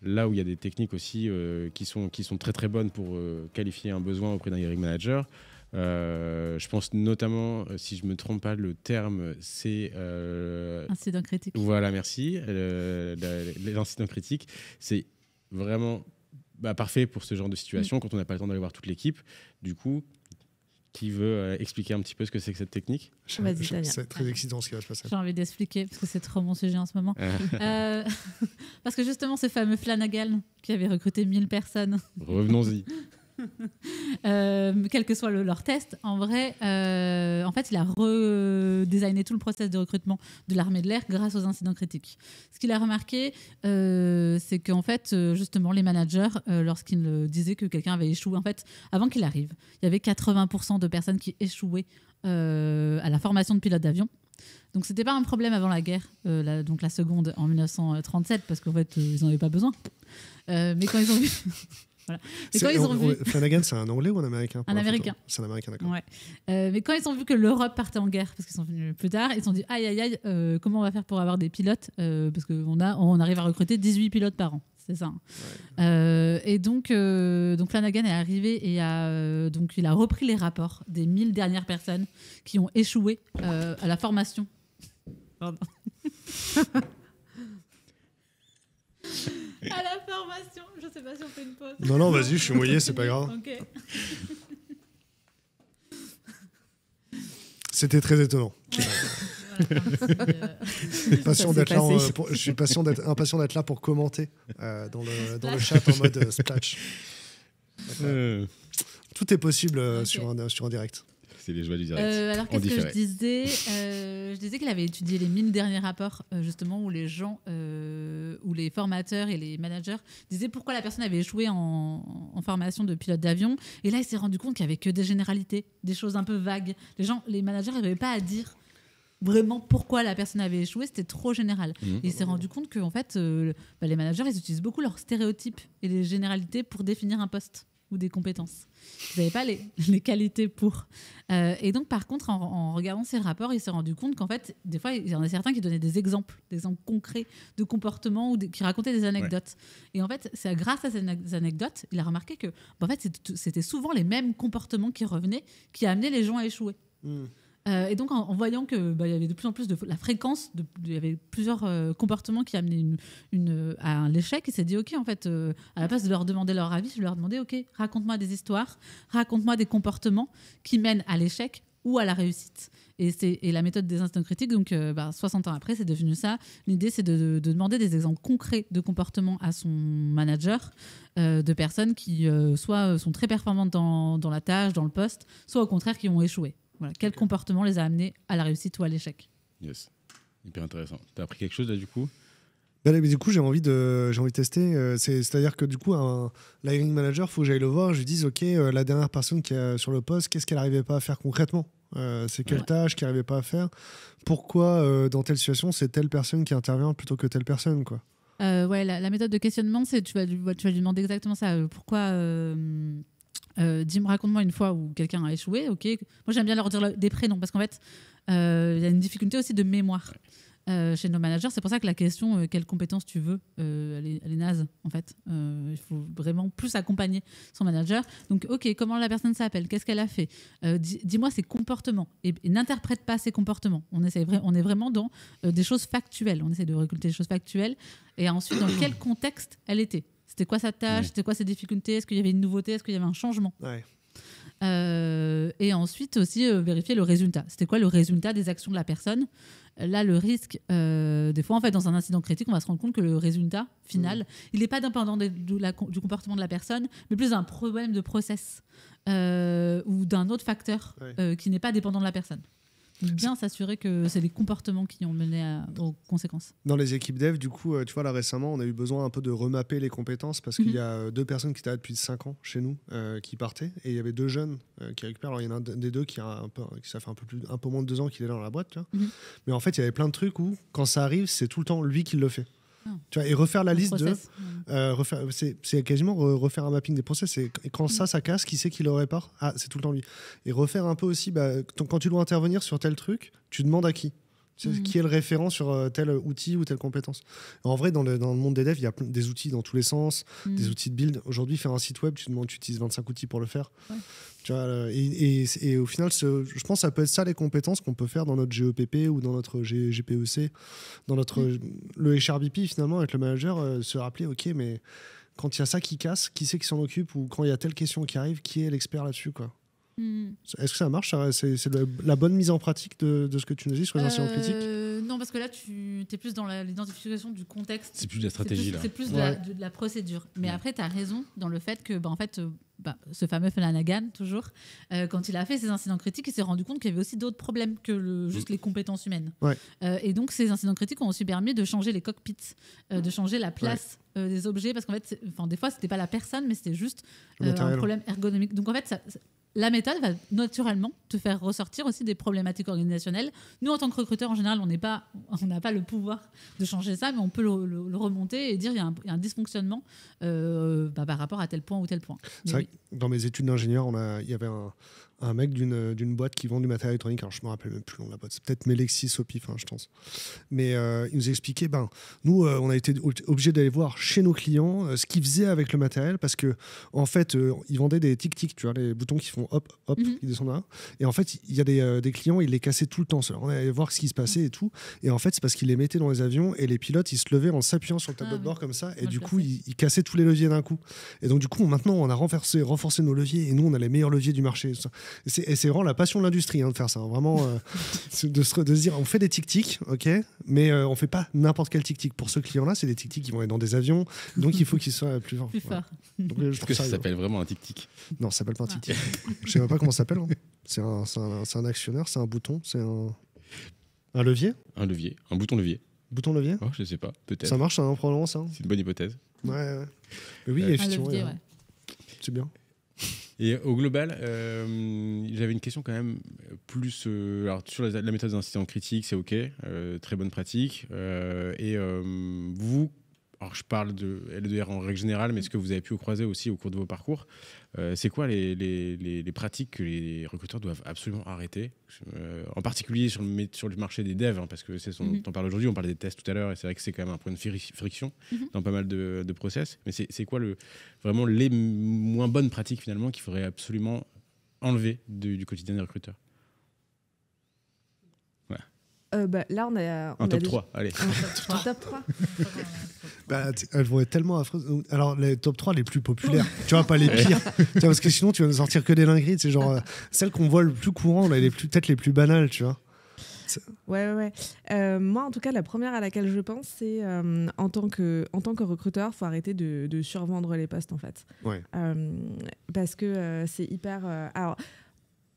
Là où il y a des techniques aussi qui sont très très bonnes pour qualifier un besoin auprès d'un hiring manager. Je pense notamment, si je ne me trompe pas, le terme c'est... incident critique. Voilà, merci. L'incident critique, c'est vraiment parfait pour ce genre de situation quand on n'a pas le temps d'aller voir toute l'équipe. Du coup, qui veut expliquer un petit peu ce que c'est que cette technique? Vas-y, Tania. C'est très excitant ce qui va se passer. J'ai envie d'expliquer parce que c'est trop mon sujet en ce moment. Parce que justement, ce fameux Flanagan qui avait recruté 1000 personnes. Revenons-y. Quel que soit leur test, en vrai, en fait, il a redesigné tout le process de recrutement de l'armée de l'air grâce aux incidents critiques. Ce qu'il a remarqué, c'est qu'en fait, justement, les managers, lorsqu'ils disaient que quelqu'un avait échoué, en fait, avant qu'il arrive, il y avait 80% de personnes qui échouaient à la formation de pilote d'avion. Donc, c'était pas un problème avant la guerre, donc la seconde en 1937, parce qu'en fait, ils n'en avaient pas besoin. Mais quand ils ont vu... Voilà. Mais quand ils ont vu... Flanagan, c'est un Anglais ou un Américain? Un Américain. C'est un Américain, d'accord. Ouais. Mais quand ils ont vu que l'Europe partait en guerre, parce qu'ils sont venus plus tard, ils se sont dit aïe aïe aïe, comment on va faire pour avoir des pilotes, parce qu'on arrive à recruter 18 pilotes par an. C'est ça. Ouais. Et donc Flanagan est arrivé et il a repris les rapports des 1000 dernières personnes qui ont échoué à la formation. Pardon. À la formation, je sais pas si on fait une pause. Non, vas-y, je suis mouillé, c'est pas grave. Okay. C'était très étonnant. Je suis impatient d'être là pour commenter dans le chat en mode splash. Tout est possible sur un direct. C'est les joies du direct. Alors qu'est-ce que je disais je disais qu'il avait étudié les 1000 derniers rapports justement où les gens, où les formateurs et les managers disaient pourquoi la personne avait échoué en formation de pilote d'avion. Et là, il s'est rendu compte qu'il n'y avait que des généralités, des choses un peu vagues. Les managers n'arrivaient pas à dire vraiment pourquoi la personne avait échoué, c'était trop général. Et il s'est rendu compte que en fait, les managers, ils utilisent beaucoup leurs stéréotypes et les généralités pour définir un poste ou des compétences. Ils n'avaient pas les qualités pour. Et donc, par contre, en regardant ces rapports, il s'est rendu compte qu'en fait, des fois, il y en a certains qui donnaient des exemples concrets de comportements ou qui racontaient des anecdotes. Ouais. Et en fait, c'est grâce à ces anecdotes, il a remarqué que en fait, c'était souvent les mêmes comportements qui revenaient qui amenaient les gens à échouer. Et donc, en voyant qu'il y avait de plus en plus de la fréquence, il y avait plusieurs comportements qui amenaient à l'échec, il s'est dit, OK, en fait, à la place de leur demander leur avis, je leur demandais, OK, raconte-moi des histoires, raconte-moi des comportements qui mènent à l'échec ou à la réussite. Et la méthode des instants critiques, donc 60 ans après, c'est devenu ça. L'idée, c'est de demander des exemples concrets de comportements à son manager, de personnes qui soit sont très performantes dans la tâche, dans le poste, soit au contraire qui ont échoué. Voilà. Quel comportement les a amenés à la réussite ou à l'échec? Yes, hyper intéressant. T'as appris quelque chose là du coup? Mais du coup, j'ai envie de tester. C'est-à-dire que du coup, l'hiring manager, il faut que j'aille le voir. Je lui dise, OK, la dernière personne qui est sur le poste, qu'est-ce qu'elle n'arrivait pas à faire concrètement? C'est quelle tâche qu'elle n'arrivait pas à faire? Pourquoi, dans telle situation, c'est telle personne qui intervient plutôt que telle personne, quoi? La méthode de questionnement, c'est tu vas lui demander exactement ça. Pourquoi dis-moi, raconte-moi une fois où quelqu'un a échoué. Ok. Moi, j'aime bien leur dire des prénoms parce qu'en fait, il y a une difficulté aussi de mémoire chez nos managers. C'est pour ça que la question quelles compétences tu veux, elle est naze en fait. Il faut vraiment plus accompagner son manager. Donc, ok, comment la personne s'appelle, qu'est-ce qu'elle a fait, dis-moi ses comportements et n'interprète pas ses comportements. On est vraiment dans des choses factuelles. On essaie de récolter des choses factuelles et ensuite dans quel contexte elle était. C'était quoi sa tâche, c'était quoi ses difficultés, est-ce qu'il y avait une nouveauté, est-ce qu'il y avait un changement. Et ensuite aussi vérifier le résultat. C'était quoi le résultat des actions de la personne? Là, le risque, des fois, en fait, dans un incident critique, on va se rendre compte que le résultat final, il n'est pas dépendant du comportement de la personne, mais plus d'un problème de process ou d'un autre facteur qui n'est pas dépendant de la personne. Bien s'assurer que c'est les comportements qui ont mené aux conséquences. Dans les équipes dev, du coup, tu vois, là récemment, on a eu besoin un peu de remapper les compétences parce qu'il y a 2 personnes qui étaient là depuis 5 ans chez nous qui partaient et il y avait 2 jeunes qui récupèrent. Alors, il y en a un des 2 qui ça fait un peu moins de 2 ans qu'il est là dans la boîte. Tu vois. Mais en fait, il y avait plein de trucs où, quand ça arrive, c'est tout le temps lui qui le fait. Tu vois, et refaire la liste Process. c'est quasiment refaire un mapping des process. Et quand ça casse, qui c'est qui le répare? Ah, c'est tout le temps lui. Et refaire un peu aussi, quand tu dois intervenir sur tel truc, tu demandes à qui? Qui est le référent sur tel outil ou telle compétence. En vrai, dans le monde des devs, il y a des outils dans tous les sens, des outils de build. Aujourd'hui, faire un site web, tu utilises 25 outils pour le faire. Ouais. Tu vois, et au final, je pense que ça peut être ça les compétences qu'on peut faire dans notre GEPP ou dans notre GPEC, dans notre le HRBP finalement, avec le manager, se rappeler, ok, mais quand il y a ça qui casse, qui c'est qui s'en occupe, ou quand il y a telle question qui arrive, qui est l'expert là-dessus, quoi. Est-ce que ça marche? C'est la bonne mise en pratique de ce que tu nous dis sur les incidents critiques? Non, parce que là, tu es plus dans l'identification du contexte. C'est plus de la stratégie, là. C'est plus de la procédure. Mais après, tu as raison dans le fait que, ce fameux Flanagan, toujours, quand il a fait ces incidents critiques, il s'est rendu compte qu'il y avait aussi d'autres problèmes que juste les compétences humaines. Ouais. Et donc, ces incidents critiques ont aussi permis de changer les cockpits, de changer la place des objets, parce qu'en fait, des fois, c'était pas la personne, mais c'était juste un problème ergonomique. Donc, en fait, la méthode va naturellement te faire ressortir aussi des problématiques organisationnelles. Nous, en tant que recruteurs, en général, on n'a pas le pouvoir de changer ça, mais on peut le remonter et dire qu'il y a un dysfonctionnement par rapport à tel point ou tel point. C'est vrai que dans mes études d'ingénieur, il y avait un mec d'une boîte qui vend du matériel électronique. Alors, je me rappelle même plus le nom de la boîte. C'est peut-être Melexis au pif, je pense. Mais il nous expliquait, nous, on a été obligés d'aller voir chez nos clients ce qu'ils faisaient avec le matériel parce que, en fait, ils vendaient des tic-tic, tu vois, les boutons qui font hop, hop, qui descendent là. Et en fait, il y a des clients, ils les cassaient tout le temps. On allait voir ce qui se passait et tout. Et en fait, c'est parce qu'ils les mettaient dans les avions et les pilotes, ils se levaient en s'appuyant sur le tableau de bord comme ça. Et du coup, ils cassaient tous les leviers d'un coup. Et donc, du coup, maintenant, on a renforcé nos leviers et nous, on a les meilleurs leviers du marché. Et c'est vraiment la passion de l'industrie de faire ça. Vraiment, de se dire, on fait des tic-tic, ok, mais on fait pas n'importe quel tic-tic. Pour ce client-là, c'est des tic-tic qui vont être dans des avions, donc il faut qu'ils soient plus forts. Plus fort. Donc, je trouve que ça s'appelle vraiment un tic-tic? Non, ça s'appelle pas un tic-tic. Je sais même pas comment ça s'appelle. C'est un actionneur, c'est un bouton, c'est un levier. Un levier, un bouton levier. Bouton levier. Oh, je sais pas, peut-être. Ça marche, probablement ça. C'est une bonne hypothèse. Ouais. Mais oui, effectivement. Levier, c'est bien. Et au global, j'avais une question quand même plus alors sur la méthode d'incident critique, c'est ok, très bonne pratique. Vous, alors je parle de L2R en règle générale, mais ce que vous avez pu croiser aussi au cours de vos parcours, c'est quoi les pratiques que les recruteurs doivent absolument arrêter, en particulier sur le marché des devs, parce que c'est on parle aujourd'hui, on parlait des tests tout à l'heure, et c'est vrai que c'est quand même un point de friction dans pas mal de process. Mais c'est quoi vraiment les moins bonnes pratiques finalement qu'il faudrait absolument enlever du quotidien des recruteurs? Là, on a un top 3, allez. Un top 3. Elles vont être tellement affreuses. Alors, les top 3 les plus populaires, tu vois, pas les pires. Tu vois, parce que sinon, tu vas nous sortir que des dingueries. C'est genre celles qu'on voit le plus courant, peut-être les plus banales, tu vois. Ouais. Moi, en tout cas, la première à laquelle je pense, c'est en tant que recruteur, il faut arrêter de survendre les postes, en fait. Ouais. Parce que c'est hyper... alors,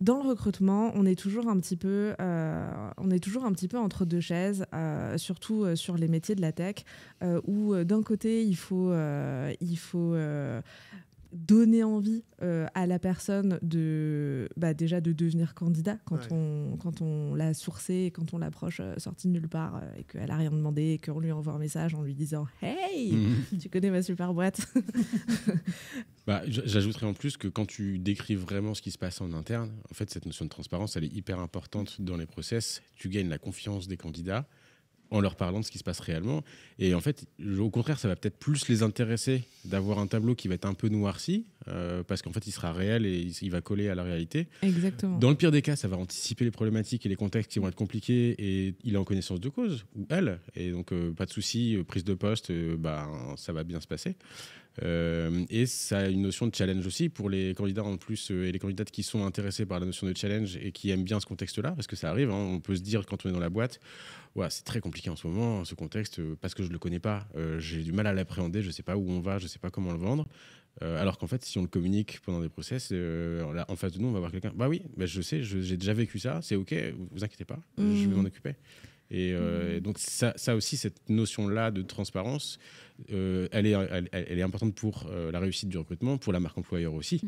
dans le recrutement, on est toujours un petit peu entre deux chaises, surtout sur les métiers de la tech, où d'un côté il faut donner envie à la personne déjà de devenir candidat quand on l'a sourcé, quand on l'approche sortie de nulle part et qu'elle a rien demandé et qu'on lui envoie un message en lui disant « Hey, tu connais ma super boîte ?» J'ajouterais en plus que quand tu décris vraiment ce qui se passe en interne, en fait, cette notion de transparence, elle est hyper importante dans les process. Tu gagnes la confiance des candidats en leur parlant de ce qui se passe réellement. Et en fait, au contraire, ça va peut-être plus les intéresser d'avoir un tableau qui va être un peu noirci, parce qu'en fait, il sera réel et il va coller à la réalité. Exactement. Dans le pire des cas, ça va anticiper les problématiques et les contextes qui vont être compliqués et il est en connaissance de cause, ou elle. Et donc, pas de souci, prise de poste, ça va bien se passer. Et ça a une notion de challenge aussi pour les candidats en plus et les candidates qui sont intéressés par la notion de challenge et qui aiment bien ce contexte-là, parce que ça arrive, on peut se dire quand on est dans la boîte, c'est très compliqué en ce moment, ce contexte, parce que je ne le connais pas, j'ai du mal à l'appréhender, je ne sais pas où on va, je ne sais pas comment le vendre. Alors qu'en fait, si on le communique pendant des process, là, en face de nous, on va voir quelqu'un. Je sais, j'ai déjà vécu ça, c'est ok, vous inquiétez pas, je vais m'en occuper. Et donc ça aussi, cette notion-là de transparence, elle est importante pour la réussite du recrutement, pour la marque employeur aussi.